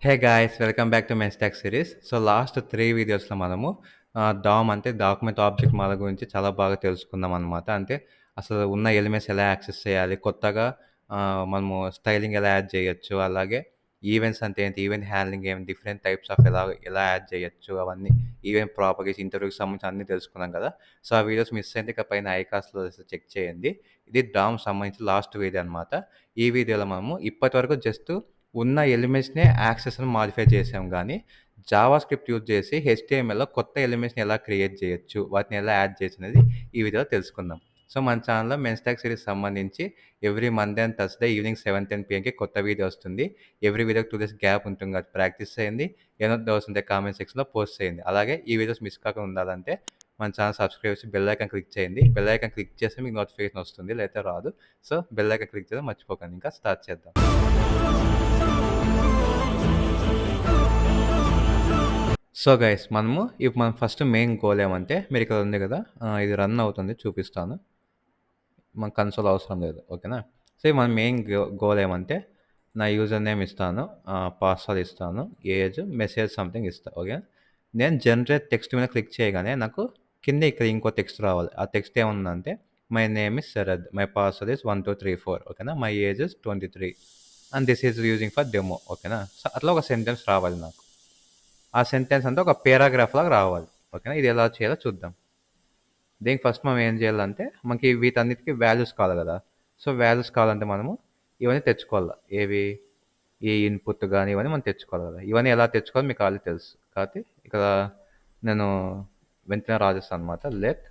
Hey guys welcome back to MERN stack series. So last 3 వీడియోస్‌లో మనము dam అంటే document object మాల గురించి చాలా బాగా తెలుసుకున్నాం అనమాట. అంటే అసలు ఉన్న ఎలిమెంట్స్ ఎలా యాక్సెస్ చేయాలి, కొత్తగా మనము స్టైలింగ్ ఎలా యాడ్ చేయొచ్చు, అలాగే ఈవెంట్స్ అంటే ఏంటి, ఈవెంట్ హ్యాండ్లింగ్ ఏమి, డిఫరెంట్ టైప్స్ ఆఫ్ ఎలా యాడ్ చేయొచ్చు, అవన్నీ ఈవెంట్ ప్రాపగేషన్, ఇంటర్వ్యూకి సంబంధించి అన్నీ తెలుసుకున్నాం కదా! సో ఆ వీడియోస్ మిస్ అయితే ఇక పైన ఐకాస్ట్‌లో చెక్ చేయండి. ఇది డామ్ సంబంధించి లాస్ట్ వీడియో అనమాట. ఈ వీడియోలో మనము ఇప్పటివరకు జస్ట్ ఉన్న ఎలిమెంట్స్‌నే యాక్సెస్‌ని మాడిఫై చేసాం గానీ, జావా స్క్రిప్ట్ యూజ్ చేసి హెచ్‌టీఎంఎల్‌లో కొత్త ఎలిమెంట్స్‌ని ఎలా క్రియేట్ చేయొచ్చు, వాటిని ఎలా యాడ్ చేయొచ్చనేది ఈ వీడియోలో తెలుసుకుందాం. సో, మన ఛానెల్‌లో మెన్స్టాక్ సీరీస్ సంబంధించి every Monday and Thursday evening 7:10 పీఎంకి కొత్త వీడియో వస్తుంది. ఎవ్రీ వీడియోకి 2 డేస్ గ్యాప్ ఉంటుంది కాబట్టి ప్రాక్టీస్ చేయండి. ఏమైనా డౌట్స్ ఉంటే కామెంట్ సెక్షన్‌లో పోస్ట్ చేయండి. అలాగే ఈ వీడియోస్ మిస్ కాకుండా ఉండాలంటే మన ఛానెల్ సబ్స్క్రైబ్ చేసి బెల్ ఐకాన్ క్లిక్ చేయండి. బెల్ ఐకాన్ క్లిక్ చేస్తే మీకు నోటిఫికేషన్ వస్తుంది. లేకపోతే రాదు. సో, బెల్ ఐకాన్ క్లిక్ చేయడం మర్చిపోకండి. ఇంకా స్టార్ట్ చేద్దాం. సో గైస్ మనము ఇప్పుడు మనం ఫస్ట్ మెయిన్ గోల్ ఏమంటే మీరు ఇక్కడ ఉంది కదా, ఇది రన్ అవుతుంది చూపిస్తాను. మన కన్సోల్ అవసరం లేదు, ఓకేనా? సో మన మెయిన్ గోల్ ఏమంటే నా యూజర్ నేమ్ ఇస్తాను, పాస్వర్డ్ ఇస్తాను, ఏజ్, మెసేజ్ సంథింగ్ ఇస్తాను, ఓకే. నేను జనరేట్ టెక్స్ట్ మీద క్లిక్ చేయగానే నాకు కింద ఇక్కడ ఇంకో టెక్స్ట్ రావాలి. ఆ టెక్స్ట్ ఏముందంటే my name is Sharad, my password is 1234, ఓకేనా, my age is 23 and this is using for demo, ఓకేనా. సో అట్లా ఒక సెంటెన్స్ రావాలి నాకు. ఆ సెంటెన్స్ అంతా ఒక పేరాగ్రాఫ్ లాగా రావాలి, ఓకేనా. ఇది ఎలా చేయాలో చూద్దాం. దీనికి ఫస్ట్ మనం ఏం చేయాలంటే మనకి వీటన్నిటికీ వాల్యూస్ కావాలి కదా. సో వాల్యూస్ కావాలంటే మనము ఇవన్నీ తెచ్చుకోవాలి. ఏవి? ఈ ఇన్పుట్ కానీ ఇవన్నీ మనం తెచ్చుకోవాలి కదా. ఇవన్నీ ఎలా తెచ్చుకోవాలో మీకు ఆల్రెడీ తెలుసు కాబట్టి ఇక్కడ నేను వెంటనే రాజేస్తాను అనమాట. లెట్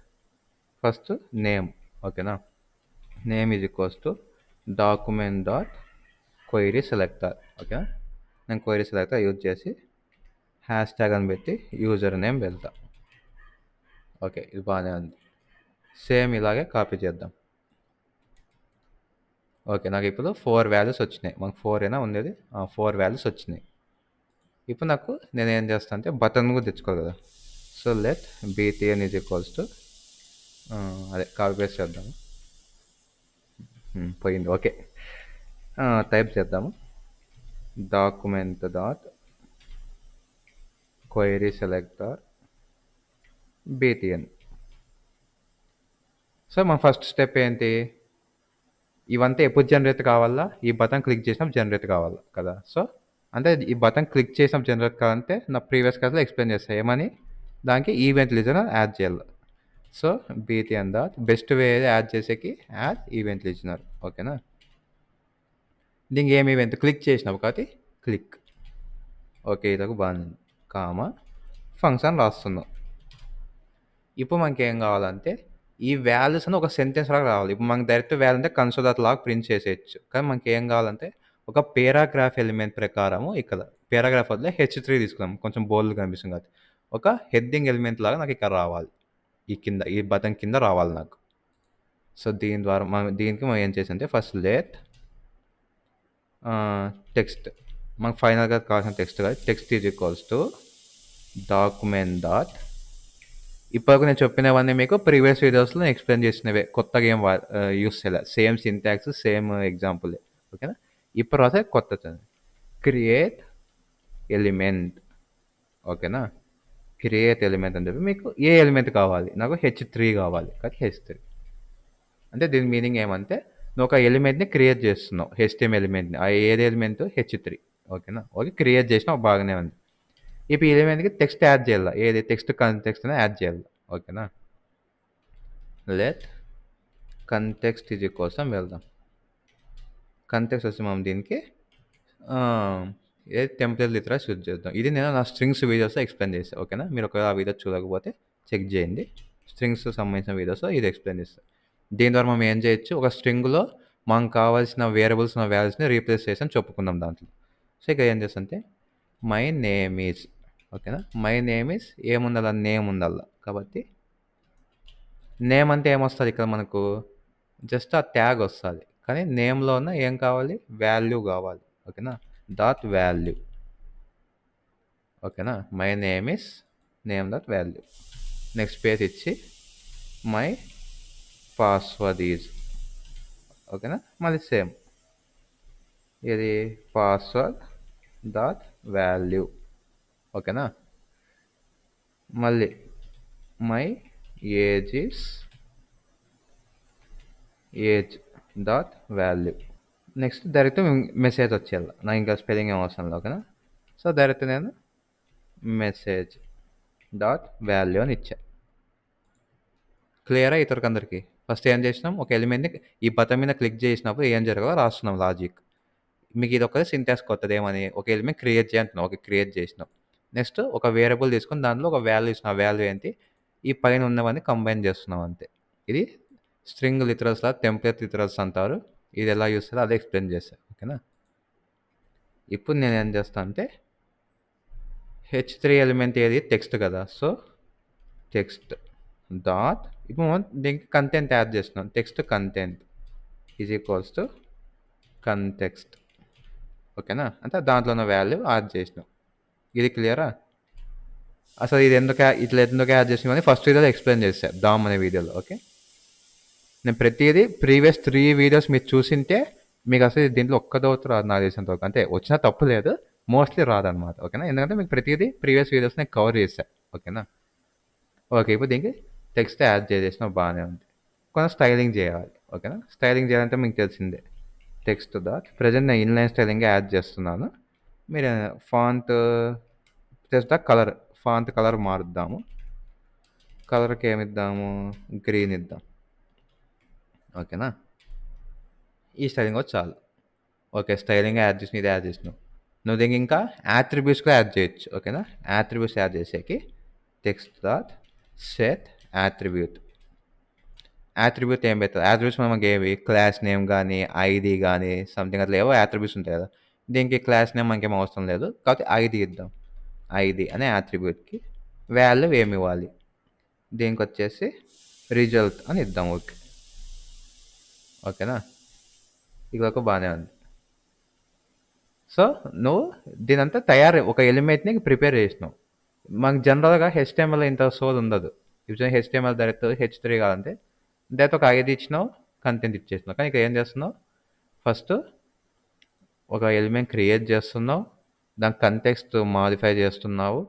ఫస్ట్ నేమ్, ఓకేనా. Name is equals to document dot query selector, ఓకేనా. నేను క్వైరీ సెలెక్టర్ యూజ్ చేసి హ్యాష్ ట్యాగ్ అని పెట్టి యూజర్ నేమ్ వెళ్తా. ఓకే, ఇది బాగానే ఉంది. సేమ్ ఇలాగే కాపీ చేద్దాం. ఓకే, నాకు ఇప్పుడు 4 వాల్యూస్ వచ్చినాయి. మనకు 4 అయినా ఉండేది, 4 వాల్యూస్ వచ్చినాయి. ఇప్పుడు నాకు నేను ఏం చేస్తాను అంటే బటన్ కూడా తెచ్చుకోవాలి కదా. So let btn is equals to అదే కాపీ పేస్ట్ చేద్దాము. పోయింది, ఓకే. టైప్ చేద్దాము document dot query selector btn. So మన ఫస్ట్ స్టెప్ ఏంటి? ఇవంతా ఎప్పుడు జనరేట్ కావాలా? ఈ బటన్ క్లిక్ చేసినప్పుడు జనరేట్ కావాలి కదా. సో అంటే ఈ బటన్ క్లిక్ చేసినప్పుడు జనరేట్ కావాలంటే నా ప్రీవియస్ క్లాస్లో ఎక్స్ప్లెయిన్ చేస్తాను ఏమని. దానికి ఈవెంట్ లిజనర్ యాడ్ చేయాలి. So btn dot best way add చేసేకి యాడ్ ఈవెంట్ లిజనర్, ఓకేనా. దీనికి ఏమి ఈవెంట్ క్లిక్ చేసినావు కాబట్టి క్లిక్, ఓకే. ఇదొక బాగుంది. కామా ఫంక్షన్ రాస్తున్నాం. ఇప్పుడు మనకి ఏం కావాలంటే ఈ వాల్యూస్ అని ఒక సెంటెన్స్ లాగా రావాలి. ఇప్పుడు మనకి డైరెక్ట్ వాల్యూ అంటే కన్సోల్ డాట్ లాగా ప్రింట్ చేసేయచ్చు. కానీ మనకి ఏం కావాలంటే ఒక పేరాగ్రాఫ్ ఎలిమెంట్ ప్రకారము ఇక్కడ పేరాగ్రాఫ్ వదిలే H3 తీసుకున్నాం, కొంచెం బోల్డ్ కనిపిస్తుంది కాబట్టి ఒక హెడ్డింగ్ ఎలిమెంట్ లాగా నాకు ఇక్కడ రావాలి. ఈ కింద ఈ బటన్ కింద రావాలి నాకు. సో దీని ద్వారా దీనికి మనం ఏం చేసామంటే ఫస్ట్ లెట్ టెక్స్ట్, మనకు ఫైనల్గా కావాల్సిన టెక్స్ట్ కాదు, text is equals to document dot. ఇప్పటివరకు నేను చెప్పినవన్నీ మీకు ప్రీవియస్ వీడియోస్లో నేను ఎక్స్ప్లెయిన్ చేసినవే, కొత్తగా ఏం యూస్ చేయలేదు. సేమ్ సింటాక్స్, సేమ్ ఎగ్జాంపుల్, ఓకేనా. ఇప్పుడు రాసే కొత్త క్రియేట్ ఎలిమెంట్, ఓకేనా. క్రియేట్ ఎలిమెంట్ అని చెప్పి మీకు ఏ ఎలిమెంట్ కావాలి? నాకు H3 కావాలి కాబట్టి H3. అంటే దీని మీనింగ్ ఏమంటే నువ్వు ఒక ఎలిమెంట్ని క్రియేట్ చేస్తున్నావు, HTML ఎలిమెంట్ని. ఆ ఏది ఎలిమెంట్? H3, ఓకేనా. ఓకే, క్రియేట్ చేసినావు, బాగానే ఉంది. ఇప్పుడు ఈ ఎలిమెంట్కి టెక్స్ట్ యాడ్ చేయాలి. ఏది? టెక్స్ట్ కంటెక్స్ట్ యాడ్ చేయాలి, ఓకేనా. లెట్ కంటెక్స్ట్ ఈజ్ కోసం వెళ్దాం. కంటెక్స్ట్ వచ్చి మనం దీనికి ఏ టెంప్లెట్ లిటరస్ యూజ్ చేద్దాం. ఇది నేను నా స్ట్రింగ్స్ వీడియోస్లో ఎక్స్ప్లెయిన్ చేస్తాను, ఓకేనా. మీరు ఒకవేళ ఆ వీడియో చూడకపోతే చెక్ చేయండి. స్ట్రింగ్స్ సంబంధించిన వీడియోస్లో ఇది ఎక్స్ప్లెయిన్ చేస్తాను. దీని ద్వారా మనం ఏం చేయొచ్చు, ఒక స్ట్రింగ్లో మనకు కావాల్సిన వేరియబుల్స్ ఉన్న వాల్యూస్ని రీప్లేస్ చేసి చెప్పుకుందాం దాంట్లో. సో ఇక ఏం చేస్తుంటే మై నేమ్ ఈజ్, ఓకేనా. మై నేమ్ ఈజ్ ఏముండాల? నేమ్ ఉండాల కాబట్టి నేమ్ అంటే ఏమొస్తుంది ఇక్కడ మనకు? జస్ట్ ఆ ట్యాగ్ వస్తుంది. కానీ నేమ్లో ఉన్న ఏం కావాలి? వాల్యూ కావాలి, ఓకేనా. డాట్ వాల్యూ, ఓకేనా. My name is name dot value. Next space ఇచ్చి మై పాస్వర్డ్ ఈజ్, ఓకేనా. మళ్ళీ సేమ్ ఇది పాస్వర్డ్ డాట్ వాల్యూ. ఓకేనా. మళ్ళీ my age is age dot value. Next direct message వచ్చేయాలి, నాకు ఇంకా స్పెల్లింగ్ ఏం అవసరం లేదు. ఓకేనా. సో డైరెక్ట్ నేను మెసేజ్ డాట్ వాల్యూ అని ఇచ్చా. క్లియరా ఇతరులకు అందరికీ? ఫస్ట్ ఏం చేసినాం, ఒక ఎలిమెంట్ని ఈ బటన్ మీద క్లిక్ చేసినప్పుడు ఏం జరగాలో రాస్తున్నాం లాజిక్. మీకు ఇది ఒక సింటాక్స్ కొత్తది ఏమని, ఒక ఎలిమెంట్ క్రియేట్ చేయంటున్నాం, ఒక క్రియేట్ చేసినాం. నెక్స్ట్ ఒక వేరియబుల్ తీసుకొని దాంట్లో ఒక వాల్యూ ఇస్తున్నాం, ఆ వాల్యూ ఏంటి, ఈ పైన ఉన్నవన్నీ కంబైన్ చేస్తున్నాం అంతే. ఇది స్ట్రింగ్ లిటరల్స్ లా టెంప్లెట్ లిటరల్స్ అంటారు. ఇది ఎలా యూస్ చేయాలో అదే ఎక్స్ప్లెయిన్ చేస్తాను. ఓకేనా. ఇప్పుడు నేను ఏం చేస్తాను అంటే h3 ఎలిమెంట్ ఏది, టెక్స్ట్ కదా. సో టెక్స్ట్ డాట్, ఇప్పుడు మనం దీనికి కంటెంట్ యాడ్ చేస్తున్నాం, text content is equals to context. ఓకేనా. అంటే దాంట్లో ఉన్న వాల్యూ యాడ్ చేసినాం. ఇది క్లియరా? అసలు ఇది ఇట్లా ఎందుకు యాడ్ చేసినామని ఫస్ట్ వీడియోలో ఎక్స్ప్లెయిన్ చేశాను, దామ్ అనే వీడియోలో. ఓకే. నేను ప్రతిదీ ప్రీవియస్ 3 వీడియోస్ మీరు చూసింటే మీకు అసలు దీంట్లో ఒక్క డౌట్ రాదు నాకు తెలిసినంత వరకు. అంటే వచ్చినా తప్పు లేదు, మోస్ట్లీ రాదనమాట. ఓకేనా. ఎందుకంటే మీకు ప్రతిదీ ప్రీవియస్ వీడియోస్ నేను కవర్ చేశాను. ఓకేనా. ఓకే. ఇప్పుడు దీనికి టెక్స్ట్ యాడ్ చేసేసిన బాగానే ఉంది. కొంచెం స్టైలింగ్ చేయాలి. ఓకేనా. స్టైలింగ్ చేయాలంటే మీకు తెలిసిందే, టెక్స్ట్ డాట్ ప్రజెంట్ నేను ఇన్లైన్ స్టైలింగ్ యాడ్ చేస్తున్నాను. మీరు font just colour, font colour మారుద్దాము. కలర్కి ఏమిద్దాము, గ్రీన్ ఇద్దాం. ఓకేనా. ఈ స్టైలింగ్ వచ్చి చాలు. ఓకే. స్టైలింగ్ యాడ్ చేసిన, ఇది యాడ్ చేసినావు. నువ్వు దీనికి ఇంకా యాట్రిబ్యూట్స్ కూడా యాడ్ చేయొచ్చు. ఓకేనా. యాట్రిబ్యూట్స్ యాడ్ చేసేకి text dot set attribute. Attribute ఏం పెడతారు, యాట్రిబ్యూట్స్ మనకి ఏవి, క్లాస్ నేమ్ కానీ ఐడి కానీ సంథింగ్ అట్లా ఏవో యాట్రిబ్యూట్స్ ఉంటాయి కదా. దీనికి క్లాస్ నేమ్ మనకేం అవసరం లేదు కాబట్టి ఐడి ఇద్దాం. ఐడి అనే యాట్రిబ్యూట్కి వాల్యూ ఏమి ఇవ్వాలి, దీనికి వచ్చేసి రిజల్ట్ అని ఇద్దాం. ఓకే. ఓకేనా. ఇక బాగానే ఉంది. సో నువ్వు దీనంతా ఒక ఎలిమెంట్ని ప్రిపేర్ చేసినావు. మనకు జనరల్గా హెచ్టిఎంఎల్ ఇంత సోల్ ఉండదు. ఇప్పుడు హెచ్టిఎంఎల్ డైరెక్ట్ H3 కావాలంటే డైరెక్ట్ ఒక ఐడి ఇచ్చినావు, కంటెంట్ ఇచ్చేసినావు. కానీ ఇక్కడ ఏం చేస్తున్నావు, ఫస్ట్ ఒక ఎలిమెంట్ క్రియేట్ చేస్తున్నావు, దాని కంటెక్స్ట్ మాడిఫై చేస్తున్నావు.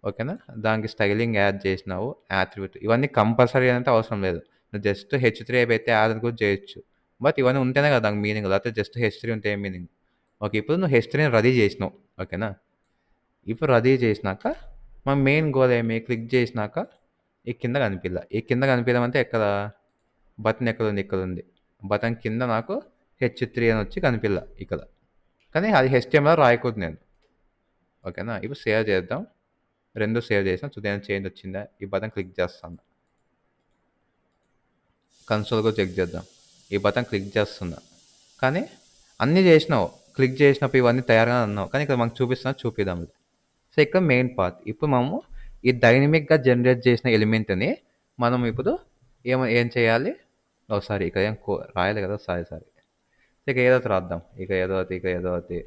ఓకేనా. దానికి స్టైలింగ్ యాడ్ చేసినావు, యాట్రిబ్యూట్. ఇవన్నీ కంపల్సరీ అంటే అవసరం లేదు, నువ్వు జస్ట్ H3 అయితే యాడ్ కూడా చేయొచ్చు. బట్ ఇవన్నీ ఉంటేనే కదా దానికి మీనింగ్, లేకపోతే జస్ట్ H3 ఉంటే ఏం మీనింగ్. ఓకే. ఇప్పుడు నువ్వు H3ని రెడీ చేసినావు. ఓకేనా. ఇప్పుడు రెడీ చేసినాక మన మెయిన్ గోల్ ఏమి, క్లిక్ చేసినాక ఈ కింద కనిపిల్ల, ఈ కింద కనిపించమంటే ఎక్కడ, బటన్ ఎక్కడ ఉంది, ఇక్కడ ఉంది. బటన్ కింద నాకు H3 అని వచ్చి కనిపిల్ల ఇక్కడ. కానీ అది HTML రాయకూడదు నేను. ఓకేనా. ఇప్పుడు సేవ్ చేద్దాం. రెండు సేవ్ చేసాం. చూద్దాం చేంజ్ వచ్చిందా. ఈ బటన్ క్లిక్ చేస్తాను, కన్సోల్ కూడా చెక్ చేద్దాం. ఈ బటన్ క్లిక్ చేస్తున్నా, కానీ అన్నీ చేసినావు, క్లిక్ చేసినప్పుడు ఇవన్నీ తయారుగా అన్నావు, కానీ ఇక్కడ మనకు చూపిద్దాం. సో ఇక్కడ మెయిన్ పార్ట్. ఇప్పుడు మనము ఈ డైనమిక్గా జనరేట్ చేసిన ఎలిమెంట్ని మనం ఇప్పుడు ఏం చేయాలి, ఒకసారి ఇక్కడ ఏం రాయాలి కదా. సారీ ఇక ఏదో ఒకటి రాద్దాం. ఇక ఏదో ఒకటి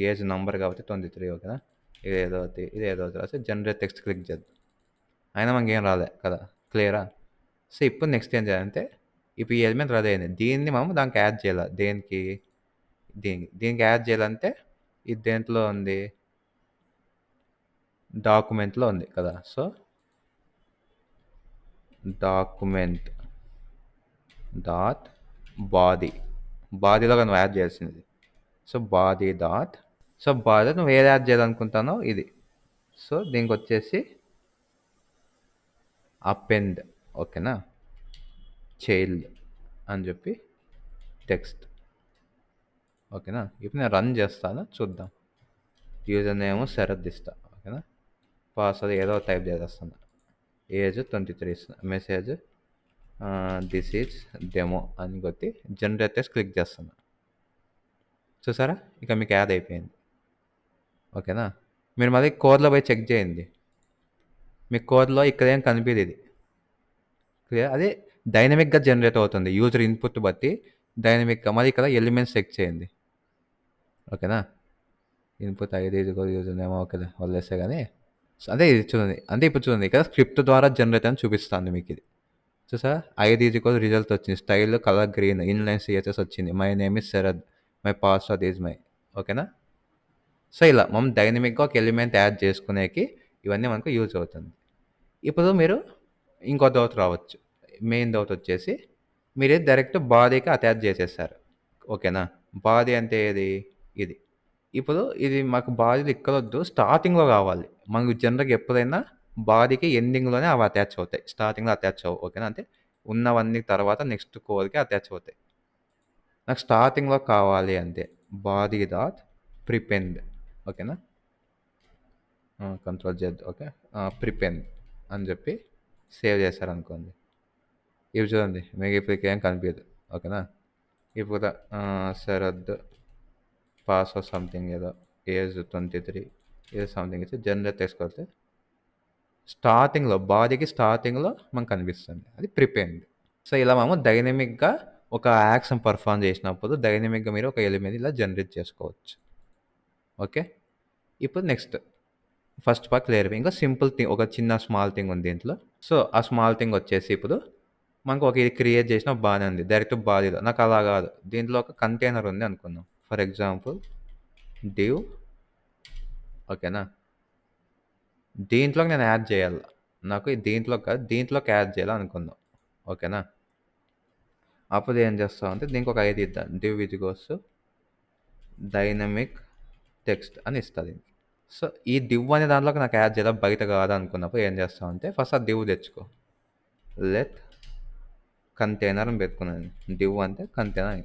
ఏజ్ నంబర్ కాబట్టి 23. ఓకేనా. ఇది ఏదో ఒకటి రాసి జనరేట్ టెక్స్ట్ క్లిక్ చేద్దాం. అయినా మనకి ఏం రాలే కదా. క్లియరా. సో ఇప్పుడు నెక్స్ట్ ఏం చేయాలంటే, ఇప్పుడు ఈ ఎలిమెంట్ రెడీ అయింది, దీన్ని మనం దానికి యాడ్ చేయాలి. దీనికి యాడ్ చేయాలంటే ఇది దేంట్లో ఉంది, డాక్యుమెంట్లో ఉంది కదా. సో డాక్యుమెంట్ డాట్ బాడీలో నువ్వు యాడ్ చేయాల్సింది. సో బాడీ నువ్వు ఏది యాడ్ చేయాలనుకుంటానో ఇది. సో దీనికి వచ్చేసి అపెండ్. ఓకేనా. చైల్డ్ అని చెప్పి టెక్స్ట్. ఓకేనా. ఇప్పుడు నేను రన్ చేస్తాను, చూద్దాం. యూజర్ నేమ్ శరత్ ఇస్తా. ఓకేనా. పాస్వర్డ్ ఏదో టైప్ చేసేస్తాను. ఏజ్ 23 ఇస్తున్నా. మెసేజ్ దిస్ ఈజ్ డెమో అని కొట్టి జనరేట్ టెక్స్ట్ క్లిక్ చేస్తున్నా. చూసారా, ఇక మీకు యాడ్ అయిపోయింది. ఓకేనా. మీరు మళ్ళీ కోడ్లో పోయి చెక్ చేయండి, మీ కోడ్లో ఇక్కడ ఏం కనిపించదు ఇది. క్లియర్. అదే డైనమిక్గా జనరేట్ అవుతుంది యూజర్ ఇన్పుట్ బట్టి డైనమిక్గా. మరి ఇక్కడ ఎలిమెంట్స్ చెక్ చేయండి. ఓకేనా. Input ID user name okay వదిలేస్తే కానీ అదే ఇది చూడండి. అంటే ఇప్పుడు చూడండి, ఇక్కడ స్క్రిప్ట్ ద్వారా జనరేట్ అని చూపిస్తాను మీకు ఇది. చూసా, ఐడి రిజల్ట్ వచ్చింది, style colour green, inline CSS వచ్చింది, my name is Sharad, my password is my. ఓకేనా. సో, ఇలా మనం డైనమిక్‌గా ఒక ఎలిమెంట్ యాడ్ చేసుకునేకి ఇవన్నీ మనకు యూజ్ అవుతుంది. ఇప్పుడు మీరు ఇంకో డౌట్ రావచ్చు. మెయిన్ డౌట్ వచ్చేసి మీరు డైరెక్ట్ బాడీకి అటాచ్ చేసేసారు. ఓకేనా? బాడీ అంటే ఏది? ఇది. ఇప్పుడు ఇది మాకు బాడీలో ఇక్కడొద్దు. స్టార్టింగ్‌లో కావాలి. మనకు జనరల్‌గా ఎప్పుడైనా బాడీకి ఎండింగ్‌లోనే అవి అటాచ్ అవుతాయి. స్టార్టింగ్‌లో అటాచ్ అవ్వవు. ఓకేనా? అంటే ఉన్నవన్నీ తర్వాత నెక్స్ట్ కోర్‌కి అటాచ్ అవుతాయి. నాకు స్టార్టింగ్‌లో కావాలి అంతే. Body dot prepend. ఓకేనా? Control Z okay. ప్రిపెండ్ అని చెప్పి సేవ్ చేశారనుకోండి. ఇవి చూడండి. మీకు ఇప్పుడు ఏం కనిపియదు. ఓకేనా? ఇప్పుడు శరద్ పాస్వర్డ్ సంథింగ్ ఏదో ఏజ్ 23 ఏదో సంథింగ్ ఇచ్చి జనరేట్ చేసుకొడితే స్టార్టింగ్‌లో బాడీకి స్టార్టింగ్‌లో మనకు కనిపిస్తుంది. అది ప్రిపెండ్. సో, ఇలా మనము డైనమిక్‌గా ఒక యాక్షన్ పెర్ఫార్మ్ చేసినప్పుడు డైనమిక్‌గా మీరు ఒక ఎలిమెంట్ ఇలా జనరేట్ చేసుకోవచ్చు. ఓకే. ఇప్పుడు నెక్స్ట్ ఫస్ట్ పార్ట్ క్లియర్. ఇంకా సింపుల్ థింగ్ ఒక చిన్న స్మాల్ థింగ్ ఉంది దీంట్లో. సో, ఆ స్మాల్ థింగ్ వచ్చేసి ఇప్పుడు మనకు ఒక ఇది క్రియేట్ చేసినా బానే ఉంది. డైరెక్ట్ బాడీలో. నాకు అలా కాదు. దీంట్లో ఒక కంటైనర్ ఉంది అనుకుందాం. ఫర్ ఎగ్జాంపుల్ డివ్ ఓకేనా? దీంట్లోకి నేను యాడ్ చేయాల. నాకు దీంట్లోకి కాదు దీంట్లోకి యాడ్ చేయాలనుకుందాం. ఓకేనా? అప్పుడు ఏం చేస్తామంటే దీనికి ఒక ఐడి ఇద్దాం. Div which goes dynamic text అని ఇస్తది. సో, ఈ డివ్ అనే దాంట్లోకి నాకు యాడ్ చేయాలి బయట కాదనుకున్నప్పుడు ఏం చేస్తామంటే ఫస్ట్ ఆ డివ్ తెచ్చుకో. లెట్ కంటైనర్ అని పెట్టుకున్నాను. డివ్ అంటే container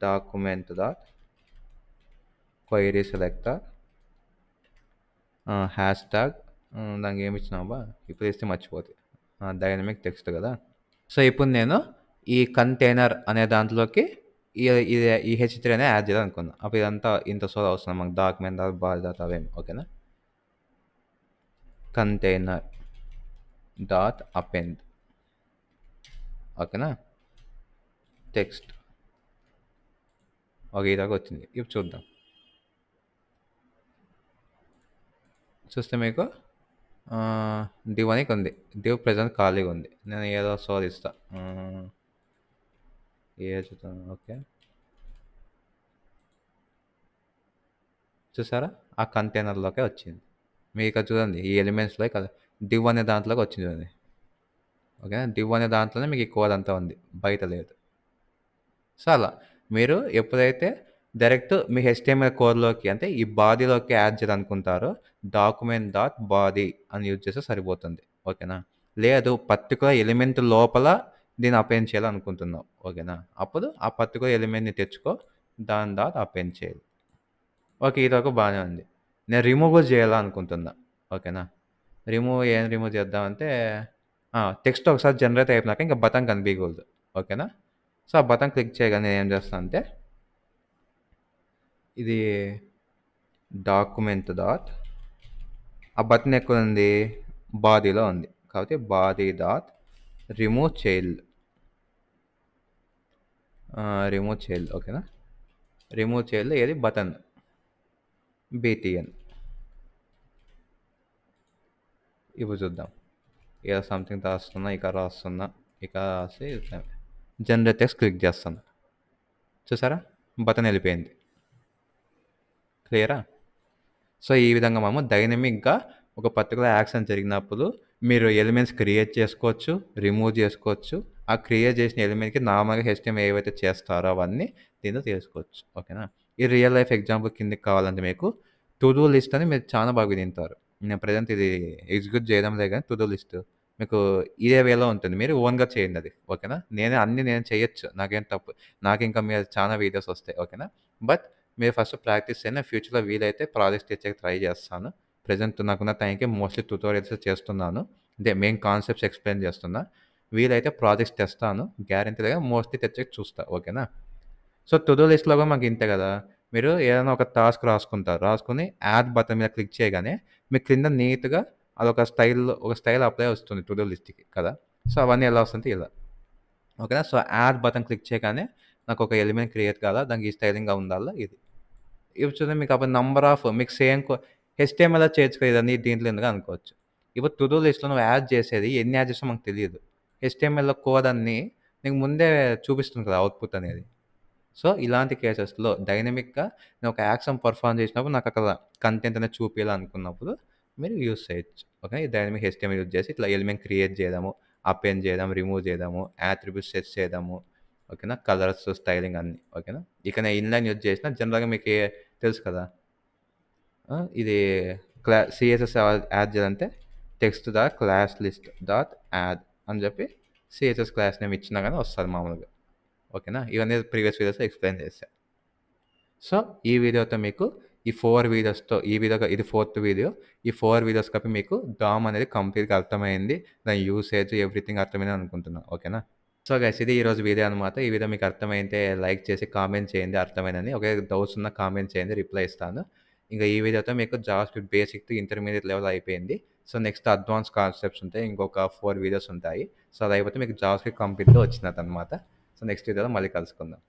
document dot query selector hash tag దానికి ఏమి ఇచ్చినావా ఇప్పుడు ఇస్తే మర్చిపోతే డైనమిక్ టెక్స్ట్ కదా. సో, ఇప్పుడు నేను ఈ కంటైనర్ అనే దాంట్లోకి ఈ ఇది ఈ హెచ్3 అనేది యాడ్ చేయాలనుకున్నా. అప్పుడు ఇదంతా ఇంత సోది అవసరం మనకు డాక్యుమెంట్ డాట్ బార్ డాట్ అవేం ఓకేనా. కంటైనర్ డాట్ అపెండ్ ఓకేనా. టెక్స్ట్ ఒక ఇలాగ వచ్చింది. ఇప్పుడు చూద్దాం. చూస్తే మీకు డివ్ అని ఉంది. డివ్ ప్రెజెంట్ ఖాళీగా ఉంది. నేను ఏదో సోది ఇస్తా. ఏ చూద్దాం ఓకే. చూసారా ఆ కంటైనర్లోకే వచ్చింది. మీకు ఇక్కడ చూడండి ఈ ఎలిమెంట్స్లో ఇక్కడ డివ్ అనే దాంట్లోకి వచ్చింది చూడండి. ఓకేనా. డివ్ అనే దాంట్లోనే మీకు ఈ కోడ్ అంతా ఉంది. బయట లేదు. సో, అలా మీరు ఎప్పుడైతే డైరెక్ట్ మీ హెచ్టీఎంఎల్ కోడ్‌లోకి అంటే ఈ బాడీలోకి యాడ్ చేయాలనుకుంటారో డాక్యుమెంట్ డాట్ బాడీ అని యూజ్ చేస్తే సరిపోతుంది. ఓకేనా. లేదు పర్టిక్యులర్ ఎలిమెంట్ లోపల దీన్ని అపెండ్ చేయాలనుకుంటున్నావు. ఓకేనా. అప్పుడు ఆ పర్టిక్యులర్ ఎలిమెంట్‌ని తెచ్చుకో దాని డాట్ అపెండ్ చేయాలి. ఓకే. ఇదివరకు బానే ఉంది. నేను రిమూవ్ కూడా చేయాలనుకుంటున్నా. ఓకేనా. ఏం రిమూవ్ చేద్దామంటే టెక్స్ట్ ఒకసారి జనరేట్ అయిపోయినాక ఇంక బటన్ కనిపియకూడదు. ఓకేనా. సో, ఆ బటన్ క్లిక్ చేయగానే నేనేం చేస్తానంటే ఇది డాక్యుమెంట్ డాట్ ఆ బటన్ ఎక్కడుంది? బాడీలో ఉంది. కాబట్టి body dot remove child remove child ఓకేనా. రిమూవ్ చైల్డ్ ఏది బటన్ బీటీఎన్. ఇప్పుడు చూద్దాం. ఏదో సంథింగ్ రాస్తున్నా, ఇక రాస్తున్నా, ఇక రాసి జనరేట్ టెక్స్ట్ క్లిక్ చేస్తాను. చూసారా? బటన్ వెళ్ళిపోయింది. క్లియరా? సో, ఈ విధంగా మనము డైనమిక్‌గా ఒక పర్టిక్యులర్ యాక్షన్ జరిగినప్పుడు మీరు ఎలిమెంట్స్ క్రియేట్ చేసుకోవచ్చు, రిమూవ్ చేసుకోవచ్చు. ఆ క్రియేట్ చేసిన ఎలిమెంట్‌కి నార్మల్‌గా హెచ్టీఎంఎల్ ఏవైతే చేస్తారో అవన్నీ దీంట్లో చేసుకోవచ్చు. ఓకేనా. ఈ రియల్ లైఫ్ ఎగ్జాంపుల్ కిందకి కావాలంటే మీకు టు డూ లిస్ట్ అని మీరు చాలా బాగా వినుంటారు. నేను ప్రెజెంట్ ఇది ఎగ్జిక్యూట్ చేయడం లేదు గానీ టు డూ లిస్ట్ మీకు ఇదే వేలో ఉంటుంది. మీరు ఓన్‌గా చేయండి అది. ఓకేనా. నేను చేయొచ్చు. నాకేం తప్పు నాకింకా మీద చాలా వీడియోస్ వస్తాయి. ఓకేనా. బట్ మీరు ఫస్ట్ ప్రాక్టీస్ చేయండి. ఫ్యూచర్‌లో వీలైతే ప్రాజెక్ట్స్ తెచ్చేకి ట్రై చేస్తాను. ప్రెజెంట్ నాకున్న టైంకి మోస్ట్‌లీ ట్యుటోరియల్సే చేస్తున్నాను. అంటే మెయిన్ కాన్సెప్ట్స్ ఎక్స్‌ప్లెయిన్ చేస్తున్నా. వీలైతే ప్రాజెక్ట్స్ తెస్తాను. గ్యారంటీ లేదు మోస్ట్‌లీ తెచ్చేకి చూస్తా. ఓకేనా. సో, టు డూ లిస్ట్‌లో కూడా మాకు ఇంతే కదా. మీరు ఏదైనా ఒక టాస్క్ రాసుకుంటారు. రాసుకొని యాడ్ బటన్ మీద క్లిక్ చేయగానే మీకు క్రింద నీట్‌గా అదొక ఒక స్టైల్ అప్లై వస్తుంది టు డూ లిస్ట్‌కి కదా. సో, అవన్నీ ఎలా వస్తుంటే ఇలా. ఓకేనా. సో, యాడ్ బటన్ క్లిక్ చేయగానే నాకొక ఎలిమెంట్ క్రియేట్ కావాలా, దానికి ఈ స్టైలింగ్‌గా ఉండాలా ఇది. ఇప్పుడు చూడండి మీకు అప్పుడు నంబర్ ఆఫ్ మీకు సేమ్ హెచ్టీఎంఎల్‌లో చేయొచ్చు కదా ఇదన్నీ దీంట్లో ఎందుకు అనుకోవచ్చు. ఇప్పుడు టు డూ లిస్ట్‌లో నువ్వు యాడ్ చేసేది ఎన్ని యాడ్ చేస్తావో మనకు తెలీదు. హెచ్టీఎంఎల్‌లో కోడ్ అన్నీ నీకు ముందే చూపిస్తుంది కదా అవుట్‌పుట్ అనేది. సో, ఇలాంటి కేసెస్‌లో డైనమిక్‌గా నేను ఒక యాక్షన్ పెర్ఫార్మ్ చేసినప్పుడు నాకక్కడ కంటెంట్ అనేది చూపియాలనుకున్నప్పుడు మీరు యూజ్ చేయొచ్చు. ఓకే. ఈ డైనమిక్ హెచ్‌టీఎంఎల్ యూజ్ చేసి ఇట్లా ఎలిమెంట్ క్రియేట్ చేయడము, అపెండ్ చేయడం, రిమూవ్ చేయడము, యాట్రిబ్యూట్స్ సెట్ చేయడము. ఓకేనా. కలర్స్, స్టైలింగ్ అన్నీ. ఓకేనా. ఇక నేను ఇన్‌లైన్ యూజ్ చేసిన జనరల్‌గా మీకు తెలుసు కదా! ఇది సీఎస్ఎస్ యాడ్ చేయాలంటే text dot class list dot add అని చెప్పి సీఎస్ఎస్ క్లాస్ నేమ్ ఇచ్చినా గాని వస్తది మామూలుగా. ఓకేనా. ఇవన్నీ ప్రీవియస్ వీడియోస్‌లో ఎక్స్‌ప్లెయిన్ చేశా. సో, ఈ వీడియోతో మీకు ఈ 4 వీడియోస్‌తో ఈ వీడియోగా ఇది ఫోర్త్ వీడియో. ఈ 4 వీడియోస్ కలిపి మీకు డామ్ అనేది కంప్లీట్‌గా అర్థమైంది. దాని యూసేజ్ ఎవ్రీథింగ్ అర్థమైందని అనుకుంటున్నా. ఓకేనా. సో, గైస్ ఇది ఈరోజు వీడియో అనమాట. ఈ వీడియో మీకు అర్థమైతే లైక్ చేసి కామెంట్ చేయండి అర్థమైందని. ఒకవేళ డౌట్స్ ఉన్నా కామెంట్ చేయండి. రిప్లై ఇస్తాను. ఇంక ఈ వీడియోతో మీకు JavaScript basic to intermediate level అయిపోయింది. సో, నెక్స్ట్ అడ్వాన్స్ కాన్సెప్ట్స్ ఉంటాయి. ఇంకొక 4 వీడియోస్ ఉంటాయి. సో, అది అయిపోతే మీకు జావాస్క్రిప్ట్ కంప్లీట్‌గా వచ్చినట్టనమాట. సో, నెక్స్ట్ వీడియోలో మళ్ళీ కలుసుకుందాం.